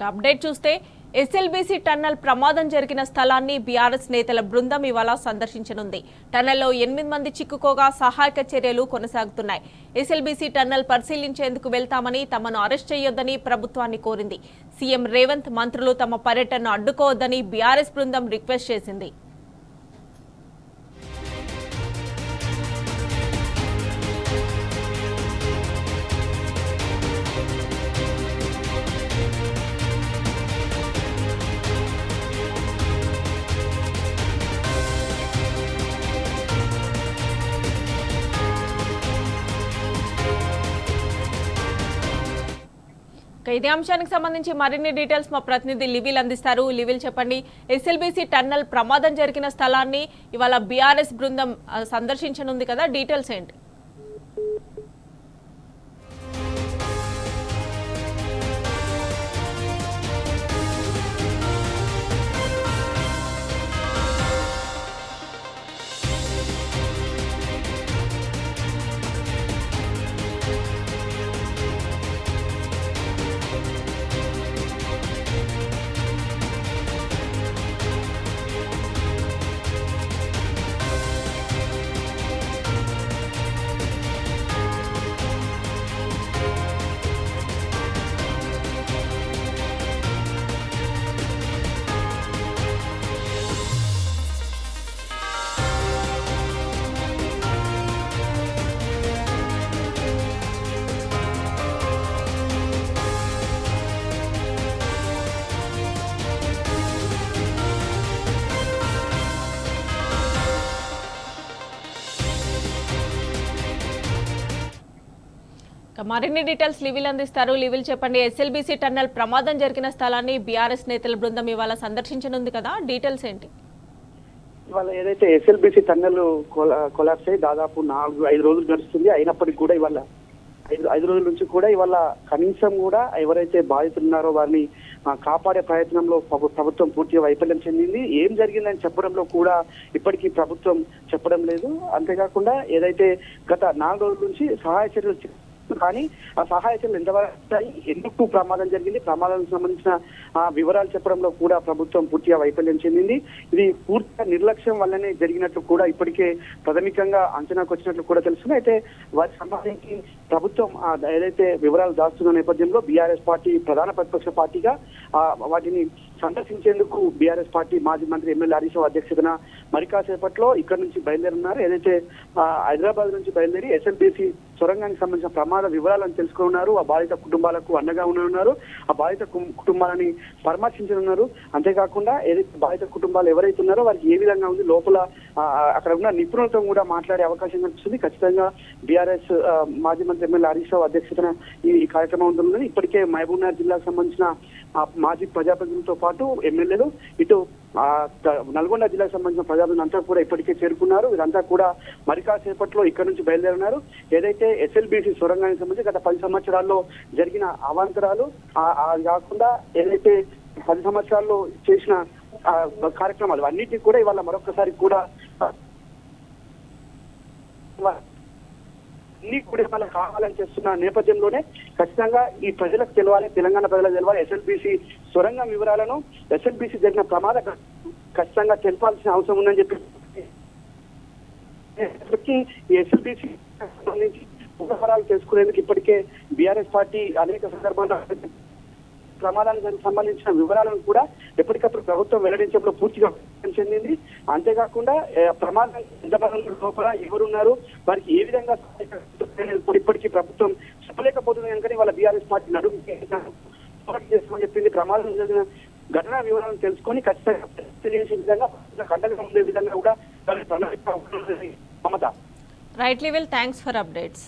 Update చూస్తే SLBC tunnel ప్రమాదం జరిగిన స్థలాన్ని బీఆర్ఎస్ నేతల బృందం ఇవాళ సందర్శించనుంది. టన్నల్లో 8 మంది చిక్కుకోగా సహాయక చర్యలు కొనసాగుతున్నాయి. ఎస్ఎల్బీసీ టన్నల్ పరిశీలించేందుకు వెళ్తామని, తమను అరెస్ట్ చేయొద్దని ప్రభుత్వాన్ని కోరింది. సీఎం రేవంత్, మంత్రులు తమ పర్యటనను అడ్డుకోవద్దని బీఆర్ఎస్ బృందం రిక్వెస్ట్ చేసింది. ఇదే అంశానికి సంబంధించి మరిన్ని డీటెయిల్స్ మా ప్రతినిధి లివిల్ అందిస్తారు. లివిల్ చెప్పండి, ఎస్ఎల్బీసీ టన్నల్ ప్రమాదం జరిగిన స్థలాన్ని ఇవాళ బీఆర్ఎస్ బృందం సందర్శించనుంది కదా, డీటెయిల్స్ ఏంటి? మరిన్ని డీటెయిల్స్ లివిల్ అందిస్తారు. లివిల్ చెప్పండి, ఎస్ఎల్బీసీ టన్నల్ ప్రమాదం జరిగిన స్థలాన్ని బీఆర్ఎస్ నేతల బృందం ఇవాళ సందర్శించనుంది కదా, డీటెయిల్స్ ఏంటి? ఇవాళ ఏదైతే ఎస్ఎల్బీసీ టన్నల్ కొలాప్స్ అయ్యి దాదాపు 4-5 రోజులు గడుస్తుంది. అయినప్పటికీ కూడా ఇవాళ 5 రోజుల నుంచి కూడా ఇవాళ కనీసం కూడా ఎవరైతే బాధితులు ఉన్నారో వారిని కాపాడే ప్రయత్నంలో ప్రభుత్వం పూర్తిగా వైఫల్యం చెందింది. ఏం జరిగిందని చెప్పడంలో కూడా ఇప్పటికీ ప్రభుత్వం చెప్పడం లేదు. అంతేకాకుండా ఏదైతే గత 4 రోజుల నుంచి సహాయ చర్యలు, కానీ ఆ సహాయ చర్యలు ఎంతవరకు, ఎందుకు ప్రమాదం జరిగింది, ప్రమాదానికి సంబంధించిన వివరాలు చెప్పడంలో కూడా ప్రభుత్వం పూర్తిగా వైఫల్యం చెందింది. ఇది పూర్తిగా నిర్లక్ష్యం వల్లనే జరిగినట్లు కూడా ఇప్పటికే ప్రాథమికంగా అంచనాకు వచ్చినట్లు కూడా తెలుస్తుంది. అయితే వారికి సంబంధించి ప్రభుత్వం ఏదైతే వివరాలు దాస్తున్న నేపథ్యంలో బీఆర్ఎస్ పార్టీ ప్రధాన ప్రతిపక్ష పార్టీగా వాటిని సందర్శించేందుకు బీఆర్ఎస్ పార్టీ మాజీ మంత్రి ఎమ్మెల్యే హరీష్ రావు అధ్యక్షతన మరి కాసేపట్లో ఇక్కడ నుంచి బయలుదేరున్నారు. ఏదైతే హైదరాబాద్ నుంచి బయలుదేరి ఎస్ఎల్బీసీ సొరంగానికి సంబంధించిన ప్రమాద వివరాలను తెలుసుకున్నారు. ఆ బాధిత కుటుంబాలకు అండగా ఉన్నారు. ఆ బాధిత కుటుంబాలని పరామర్శించనున్నారు. అంతేకాకుండా ఏదైతే బాధిత కుటుంబాలు ఎవరైతే ఉన్నారో వారికి ఏ విధంగా ఉంది, లోపల అక్కడ ఉన్న నిపుణులతో కూడా మాట్లాడే అవకాశం కనిపిస్తుంది. ఖచ్చితంగా బీఆర్ఎస్ మాజీ మంత్రి ఎమ్మెల్యే హరీష్ రావు అధ్యక్షతన ఈ కార్యక్రమం ఉంటుంది. ఇప్పటికే మహబూబ్నగర్ జిల్లాకు సంబంధించిన మాజీ ప్రజాప్రతినిధులతో పాటు ఎమ్మెల్యేలు, ఇటు నల్గొండ జిల్లాకు సంబంధించిన ప్రజాప్రతినిధులు అంతా కూడా ఇప్పటికే చేరుకున్నారు. వీరంతా కూడా మరి కాసేపట్లో ఇక్కడ నుంచి బయలుదేరున్నారు. ఏదైతే ఎస్ఎల్బీసీ సొరంగానికి సంబంధించి గత 10 సంవత్సరాల్లో జరిగిన అవాంతరాలు, అది కాకుండా ఏదైతే 10 సంవత్సరాల్లో చేసిన కార్యక్రమాలు అన్నిటికీ కూడా ఇవాళ మరొకసారి కూడా అన్ని కూడా ఇవాళ కావాలని చేస్తున్న నేపథ్యంలోనే ఖచ్చితంగా ఈ ప్రజలకు తెలవాలి, తెలంగాణ ప్రజలకు తెలవాలి. ఎస్ఎల్బీసీ సొరంగం వివరాలను, ఎస్ఎల్బీసీ జరిగిన ప్రమాద ఖచ్చితంగా తెలపాల్సిన అవసరం ఉందని చెప్పి ఈ ఎస్ఎల్బీసీ సంబంధించి ఉపహారాలు తెలుసుకునేందుకు ఇప్పటికే బీఆర్ఎస్ పార్టీ అనేక సందర్భాల్లో ప్రమాదానికి సంబంధించిన వివరాలను కూడా ఎప్పటికప్పుడు ప్రభుత్వం వెల్లడించడంలో పూర్తిగా చెందింది. అంతేకాకుండా ప్రమాదం లోపల ఎవరున్నారు, వారికి ఏ విధంగా ఇప్పటికీ ప్రభుత్వం చెప్పలేకపోతుంది కనుక వాళ్ళ బీఆర్ఎస్ పార్టీ నడుము చేస్తామని చెప్పింది. ప్రమాదం జరిగిన ఘటనా వివరాలను తెలుసుకొని ఖచ్చితంగా తెలియజేసే విధంగా కండగా ఉండే విధంగా కూడా మమత. రైట్ లివిల్, థ్యాంక్స్ ఫర్ అప్డేట్స్.